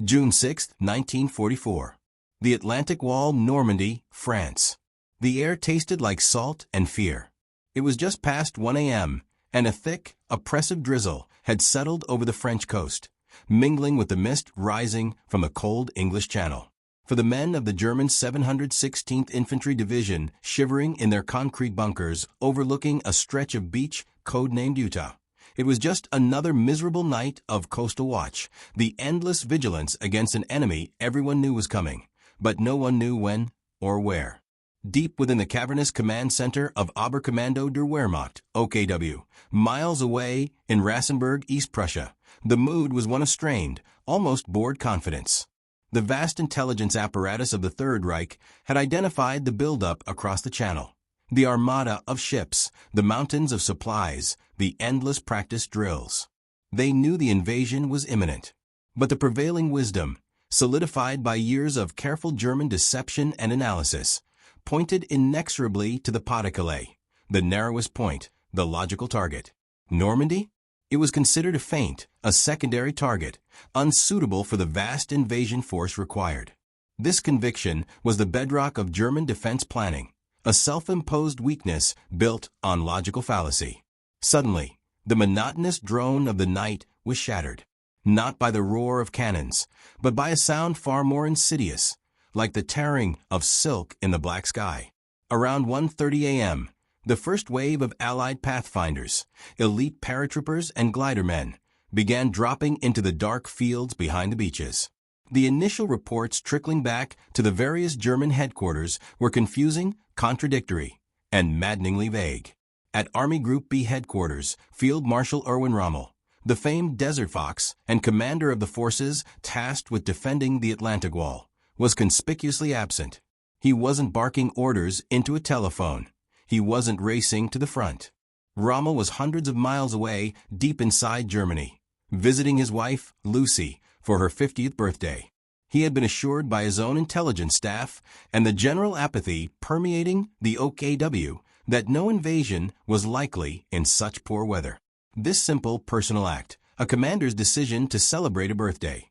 June 6, 1944. The Atlantic Wall, Normandy, France. The air tasted like salt and fear. It was just past 1 a.m., and a thick, oppressive drizzle had settled over the French coast, mingling with the mist rising from the cold English Channel. For the men of the German 716th Infantry Division shivering in their concrete bunkers overlooking a stretch of beach codenamed Utah, it was just another miserable night of coastal watch, the endless vigilance against an enemy everyone knew was coming, but no one knew when or where. Deep within the cavernous command center of Oberkommando der Wehrmacht, OKW, miles away in Rassenburg, East Prussia, the mood was one of strained, almost bored confidence. The vast intelligence apparatus of the Third Reich had identified the buildup across the Channel. The armada of ships, the mountains of supplies, the endless practice drills. They knew the invasion was imminent. But the prevailing wisdom, solidified by years of careful German deception and analysis, pointed inexorably to the Pas-de-Calais, the narrowest point, the logical target. Normandy? It was considered a feint, a secondary target, unsuitable for the vast invasion force required. This conviction was the bedrock of German defense planning, a self-imposed weakness built on logical fallacy. Suddenly, the monotonous drone of the night was shattered, not by the roar of cannons, but by a sound far more insidious, like the tearing of silk in the black sky. Around 1:30 a.m., the first wave of Allied pathfinders, elite paratroopers and glidermen, began dropping into the dark fields behind the beaches. The initial reports trickling back to the various German headquarters were confusing, contradictory, and maddeningly vague. At Army Group B headquarters, Field Marshal Erwin Rommel, the famed Desert Fox and commander of the forces tasked with defending the Atlantic Wall, was conspicuously absent. He wasn't barking orders into a telephone. He wasn't racing to the front. Rommel was hundreds of miles away, deep inside Germany, visiting his wife, Lucy, for her 50th birthday. He had been assured by his own intelligence staff and the general apathy permeating the OKW that no invasion was likely in such poor weather. This simple personal act, a commander's decision to celebrate a birthday,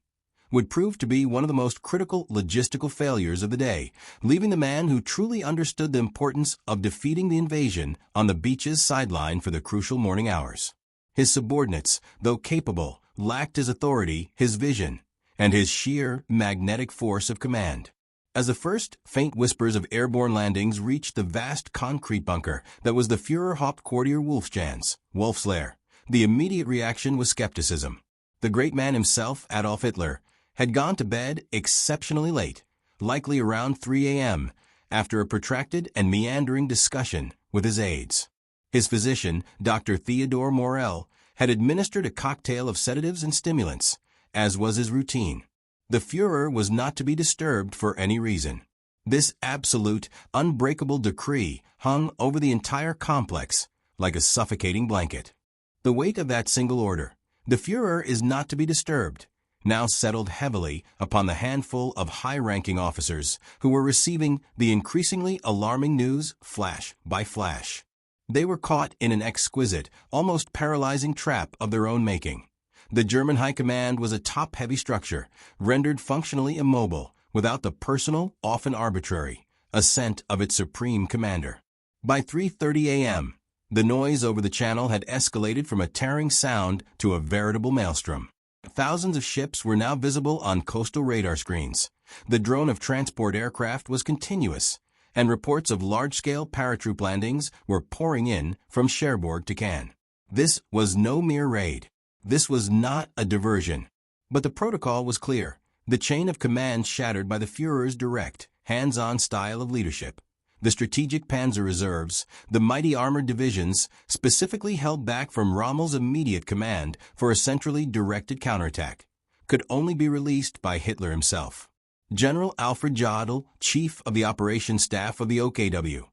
would prove to be one of the most critical logistical failures of the day, leaving the man who truly understood the importance of defeating the invasion on the beach's sideline for the crucial morning hours. His subordinates, though capable, lacked his authority, his vision, and his sheer magnetic force of command. As the first faint whispers of airborne landings reached the vast concrete bunker that was the Führer Hauptquartier Wolf's Lehr, the immediate reaction was skepticism. The great man himself, Adolf Hitler, had gone to bed exceptionally late, likely around 3 a.m., after a protracted and meandering discussion with his aides. His physician, Dr. Theodor Morel, had administered a cocktail of sedatives and stimulants, as was his routine. The Führer was not to be disturbed for any reason. This absolute, unbreakable decree hung over the entire complex like a suffocating blanket. The weight of that single order, the Führer is not to be disturbed, now settled heavily upon the handful of high-ranking officers who were receiving the increasingly alarming news flash by flash. They were caught in an exquisite, almost paralyzing trap of their own making. The German High Command was a top-heavy structure, rendered functionally immobile, without the personal, often arbitrary, assent of its supreme commander. By 3:30 a.m., the noise over the channel had escalated from a tearing sound to a veritable maelstrom. Thousands of ships were now visible on coastal radar screens. The drone of transport aircraft was continuous, and reports of large-scale paratroop landings were pouring in from Cherbourg to Cannes. This was no mere raid. This was not a diversion. But the protocol was clear, the chain of command shattered by the Führer's direct, hands-on style of leadership. The strategic Panzer reserves, the mighty armored divisions, specifically held back from Rommel's immediate command for a centrally directed counterattack, could only be released by Hitler himself. General Alfred Jodl, chief of the operations staff of the OKW,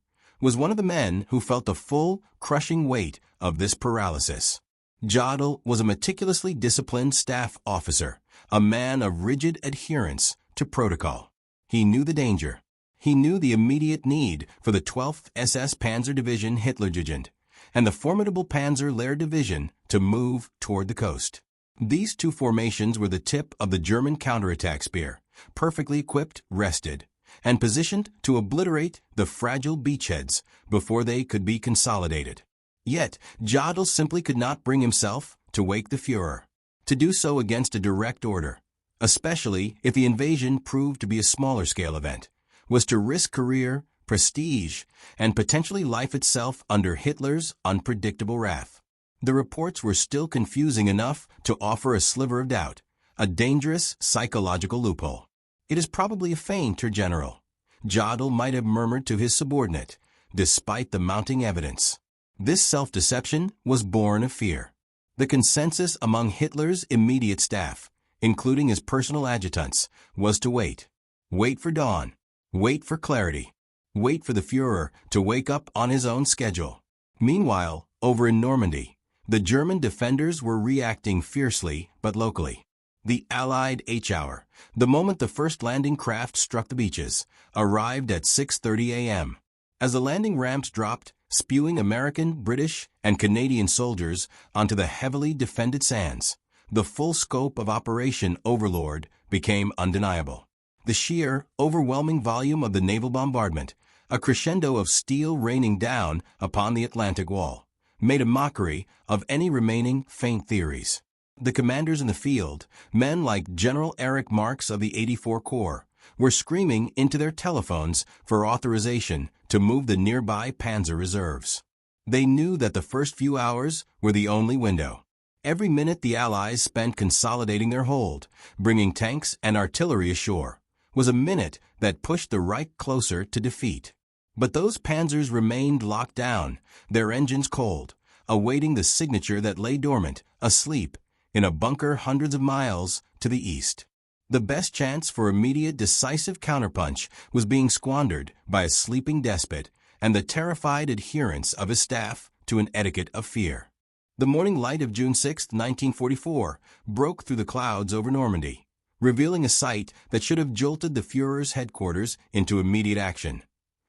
was one of the men who felt the full, crushing weight of this paralysis. Jodl was a meticulously disciplined staff officer, a man of rigid adherence to protocol. He knew the danger. He knew the immediate need for the 12th SS Panzer Division Hitlerjugend and the formidable Panzer Lehr Division to move toward the coast. These two formations were the tip of the German counterattack spear, perfectly equipped, rested, and positioned to obliterate the fragile beachheads before they could be consolidated. Yet, Jodl simply could not bring himself to wake the Führer. To do so against a direct order, especially if the invasion proved to be a smaller-scale event, was to risk career, prestige, and potentially life itself under Hitler's unpredictable wrath. The reports were still confusing enough to offer a sliver of doubt, a dangerous psychological loophole. "It is probably a feint, Herr General," Jodl might have murmured to his subordinate, despite the mounting evidence. This self-deception was born of fear. The consensus among Hitler's immediate staff, including his personal adjutants, was to wait. Wait for dawn. Wait for clarity. Wait for the Führer to wake up on his own schedule. Meanwhile, over in Normandy, the German defenders were reacting fiercely but locally. The Allied H-hour, the moment the first landing craft struck the beaches, arrived at 6:30 a.m. As the landing ramps dropped, spewing American, British, and Canadian soldiers onto the heavily defended sands, the full scope of Operation Overlord became undeniable. The sheer, overwhelming volume of the naval bombardment, a crescendo of steel raining down upon the Atlantic Wall, made a mockery of any remaining faint theories. The commanders in the field, men like General Erich Marx of the 84 Corps, were screaming into their telephones for authorization to move the nearby Panzer reserves. They knew that the first few hours were the only window. Every minute the Allies spent consolidating their hold, bringing tanks and artillery ashore, was a minute that pushed the Reich closer to defeat. But those Panzers remained locked down, their engines cold, awaiting the signature that lay dormant, asleep, in a bunker hundreds of miles to the east. The best chance for immediate decisive counterpunch was being squandered by a sleeping despot and the terrified adherence of his staff to an etiquette of fear. The morning light of June 6, 1944, broke through the clouds over Normandy, revealing a sight that should have jolted the Führer's headquarters into immediate action.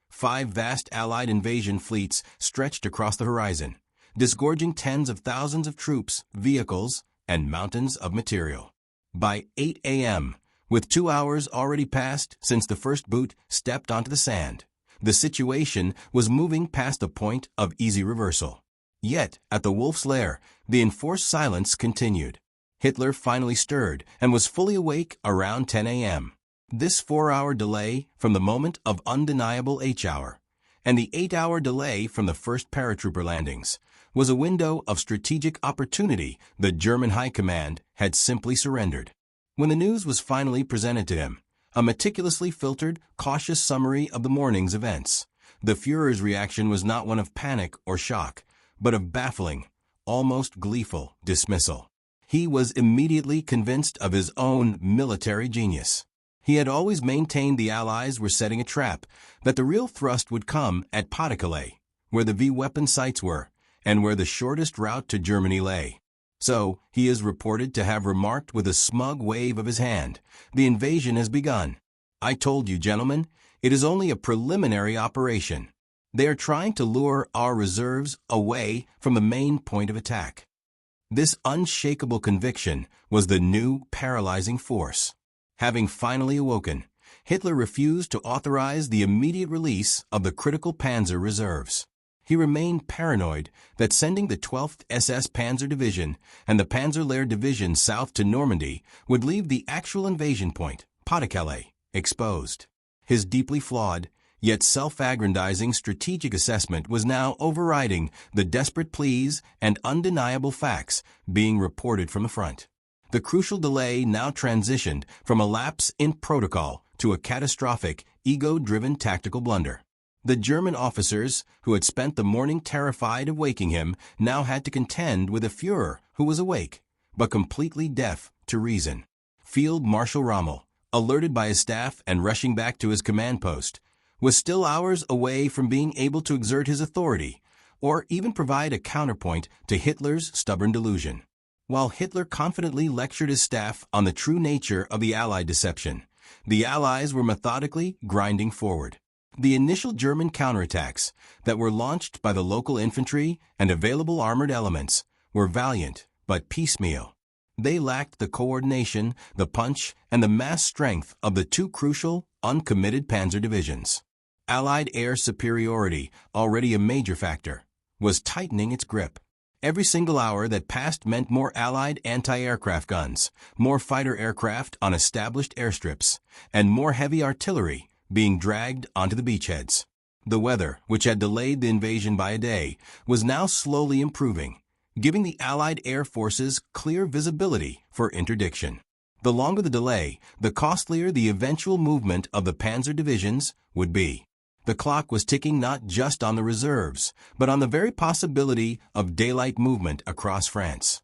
5 vast Allied invasion fleets stretched across the horizon, disgorging tens of thousands of troops, vehicles, and mountains of material. By 8 a.m., with 2 hours already passed since the first boot stepped onto the sand, the situation was moving past a point of easy reversal. Yet, at the Wolf's Lair, the enforced silence continued. Hitler finally stirred and was fully awake around 10 a.m. This 4-hour delay from the moment of undeniable H-hour, and the 8-hour delay from the first paratrooper landings, was a window of strategic opportunity the German High Command had simply surrendered. When the news was finally presented to him, a meticulously filtered, cautious summary of the morning's events, the Führer's reaction was not one of panic or shock, but of baffling, almost gleeful dismissal. He was immediately convinced of his own military genius. He had always maintained the Allies were setting a trap, that the real thrust would come at Pas-de-Calais, where the V-weapon sites were, and where the shortest route to Germany lay. So, he is reported to have remarked with a smug wave of his hand, "The invasion has begun. I told you, gentlemen, it is only a preliminary operation. They are trying to lure our reserves away from the main point of attack." This unshakable conviction was the new paralyzing force. Having finally awoken, Hitler refused to authorize the immediate release of the critical Panzer reserves. He remained paranoid that sending the 12th SS Panzer Division and the Panzer Lehr Division south to Normandy would leave the actual invasion point, Pas-de-Calais, exposed. His deeply flawed, yet self-aggrandizing strategic assessment was now overriding the desperate pleas and undeniable facts being reported from the front. The crucial delay now transitioned from a lapse in protocol to a catastrophic, ego-driven tactical blunder. The German officers, who had spent the morning terrified of waking him, now had to contend with a Führer who was awake, but completely deaf to reason. Field Marshal Rommel, alerted by his staff and rushing back to his command post, was still hours away from being able to exert his authority, or even provide a counterpoint to Hitler's stubborn delusion. While Hitler confidently lectured his staff on the true nature of the Allied deception, the Allies were methodically grinding forward. The initial German counterattacks that were launched by the local infantry and available armored elements were valiant but piecemeal. They lacked the coordination, the punch, and the mass strength of the two crucial, uncommitted panzer divisions. Allied air superiority, already a major factor, was tightening its grip. Every single hour that passed meant more Allied anti-aircraft guns, more fighter aircraft on established airstrips, and more heavy artillery being dragged onto the beachheads. The weather, which had delayed the invasion by a day, was now slowly improving, giving the Allied air forces clear visibility for interdiction. The longer the delay, the costlier the eventual movement of the panzer divisions would be. The clock was ticking not just on the reserves, but on the very possibility of daylight movement across France.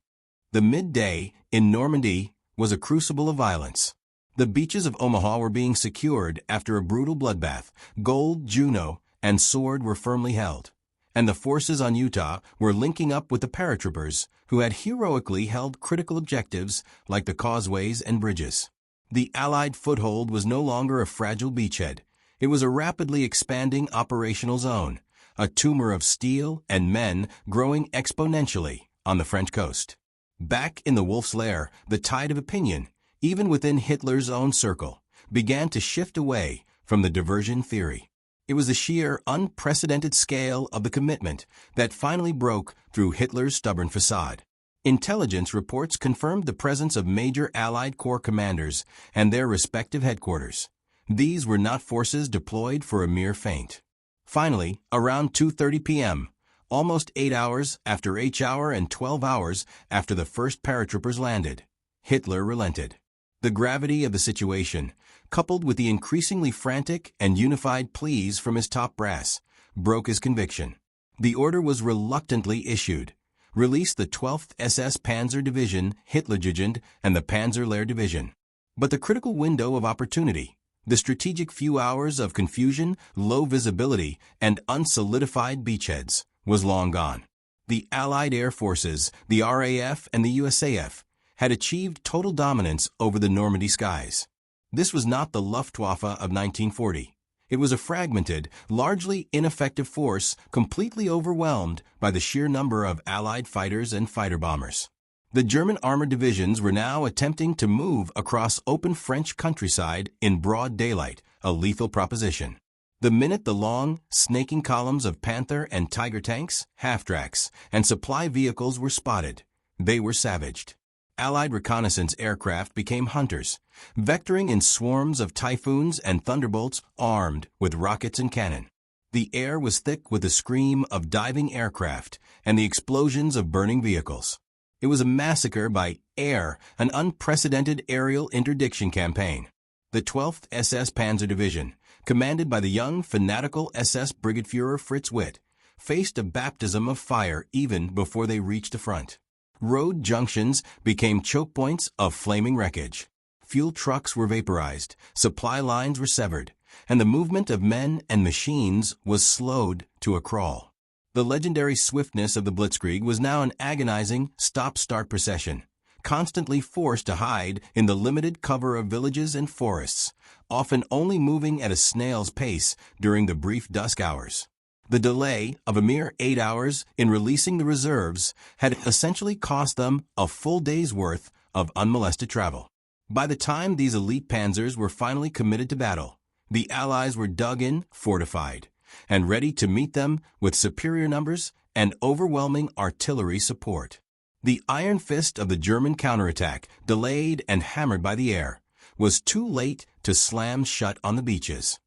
The midday in Normandy was a crucible of violence. The beaches of Omaha were being secured after a brutal bloodbath. Gold, Juno, and Sword were firmly held, and the forces on Utah were linking up with the paratroopers, who had heroically held critical objectives like the causeways and bridges. The Allied foothold was no longer a fragile beachhead. It was a rapidly expanding operational zone, a tumor of steel and men growing exponentially on the French coast. Back in the Wolf's Lair, the tide of opinion, even within Hitler's own circle, began to shift away from the diversion theory. It was the sheer, unprecedented scale of the commitment that finally broke through Hitler's stubborn facade. Intelligence reports confirmed the presence of major Allied corps commanders and their respective headquarters. These were not forces deployed for a mere feint. Finally, around 2:30 p.m., almost 8 hours after each hour and 12 hours after the first paratroopers landed, Hitler relented. The gravity of the situation, coupled with the increasingly frantic and unified pleas from his top brass, broke his conviction. The order was reluctantly issued. Release the 12th SS Panzer Division, Hitlerjugend, and the Panzer Lehr Division. But the critical window of opportunity, the strategic few hours of confusion, low visibility, and unsolidified beachheads, was long gone. The Allied air forces, the RAF and the USAF, had achieved total dominance over the Normandy skies. This was not the Luftwaffe of 1940. It was a fragmented, largely ineffective force completely overwhelmed by the sheer number of Allied fighters and fighter bombers. The German armored divisions were now attempting to move across open French countryside in broad daylight, a lethal proposition. The minute the long, snaking columns of Panther and Tiger tanks, half-tracks, and supply vehicles were spotted, they were savaged. Allied reconnaissance aircraft became hunters, vectoring in swarms of Typhoons and Thunderbolts armed with rockets and cannon. The air was thick with the scream of diving aircraft and the explosions of burning vehicles. It was a massacre by air, an unprecedented aerial interdiction campaign. The 12th SS Panzer Division, commanded by the young, fanatical SS Brigade Führer Fritz Witt, faced a baptism of fire even before they reached the front. Road junctions became choke points of flaming wreckage. Fuel trucks were vaporized, supply lines were severed, and the movement of men and machines was slowed to a crawl. The legendary swiftness of the Blitzkrieg was now an agonizing stop-start procession, constantly forced to hide in the limited cover of villages and forests, often only moving at a snail's pace during the brief dusk hours. The delay of a mere 8 hours in releasing the reserves had essentially cost them a full day's worth of unmolested travel. By the time these elite panzers were finally committed to battle, the Allies were dug in, fortified, and ready to meet them with superior numbers and overwhelming artillery support. The iron fist of the German counterattack, delayed and hammered by the air, was too late to slam shut on the beaches.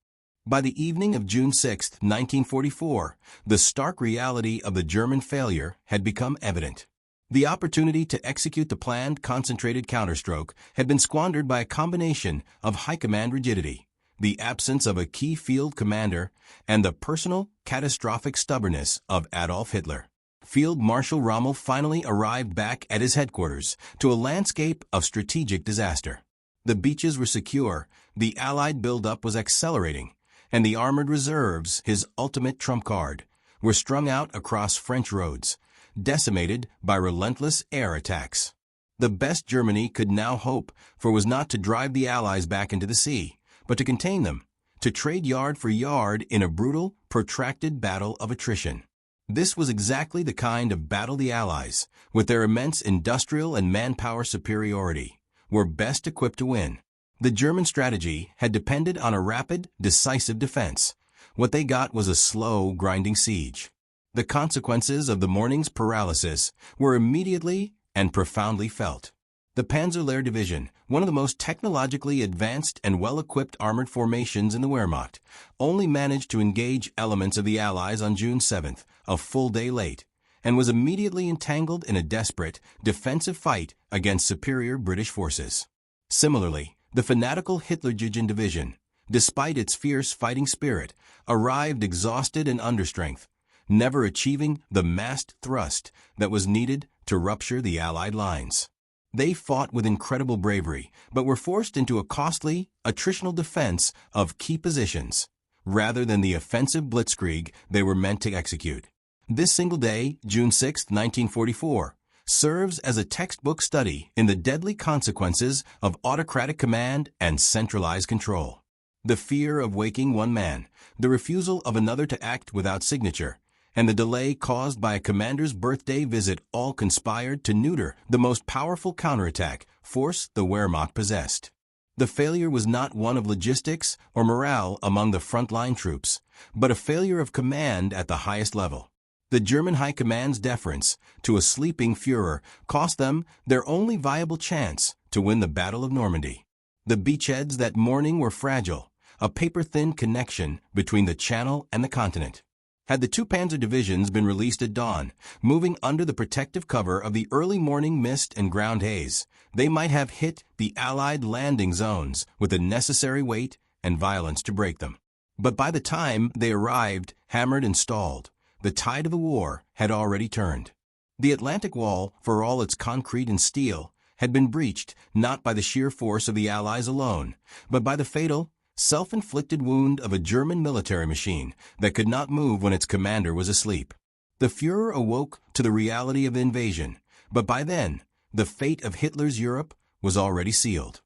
By the evening of June 6, 1944, the stark reality of the German failure had become evident. The opportunity to execute the planned concentrated counterstroke had been squandered by a combination of high command rigidity, the absence of a key field commander, and the personal, catastrophic stubbornness of Adolf Hitler. Field Marshal Rommel finally arrived back at his headquarters to a landscape of strategic disaster. The beaches were secure, the Allied buildup was accelerating, and the armored reserves, his ultimate trump card, were strung out across French roads, decimated by relentless air attacks. The best Germany could now hope for was not to drive the Allies back into the sea, but to contain them, to trade yard for yard in a brutal, protracted battle of attrition. This was exactly the kind of battle the Allies, with their immense industrial and manpower superiority, were best equipped to win. The German strategy had depended on a rapid, decisive defense. What they got was a slow, grinding siege. The consequences of the morning's paralysis were immediately and profoundly felt. The Panzer Lehr Division, one of the most technologically advanced and well-equipped armored formations in the Wehrmacht, only managed to engage elements of the Allies on June 7th, a full day late, and was immediately entangled in a desperate, defensive fight against superior British forces. Similarly, the fanatical Hitlerjugend Division, despite its fierce fighting spirit, arrived exhausted and understrength, never achieving the massed thrust that was needed to rupture the Allied lines. They fought with incredible bravery, but were forced into a costly, attritional defense of key positions, rather than the offensive blitzkrieg they were meant to execute. This single day, June 6, 1944, serves as a textbook study in the deadly consequences of autocratic command and centralized control. The fear of waking one man, the refusal of another to act without signature, and the delay caused by a commander's birthday visit all conspired to neuter the most powerful counterattack force the Wehrmacht possessed. The failure was not one of logistics or morale among the frontline troops, but a failure of command at the highest level. The German High Command's deference to a sleeping Führer cost them their only viable chance to win the Battle of Normandy. The beachheads that morning were fragile, a paper-thin connection between the Channel and the continent. Had the two Panzer divisions been released at dawn, moving under the protective cover of the early morning mist and ground haze, they might have hit the Allied landing zones with the necessary weight and violence to break them. But by the time they arrived, hammered and stalled, the tide of the war had already turned. The Atlantic Wall, for all its concrete and steel, had been breached not by the sheer force of the Allies alone, but by the fatal, self-inflicted wound of a German military machine that could not move when its commander was asleep. The Führer awoke to the reality of the invasion, but by then, the fate of Hitler's Europe was already sealed.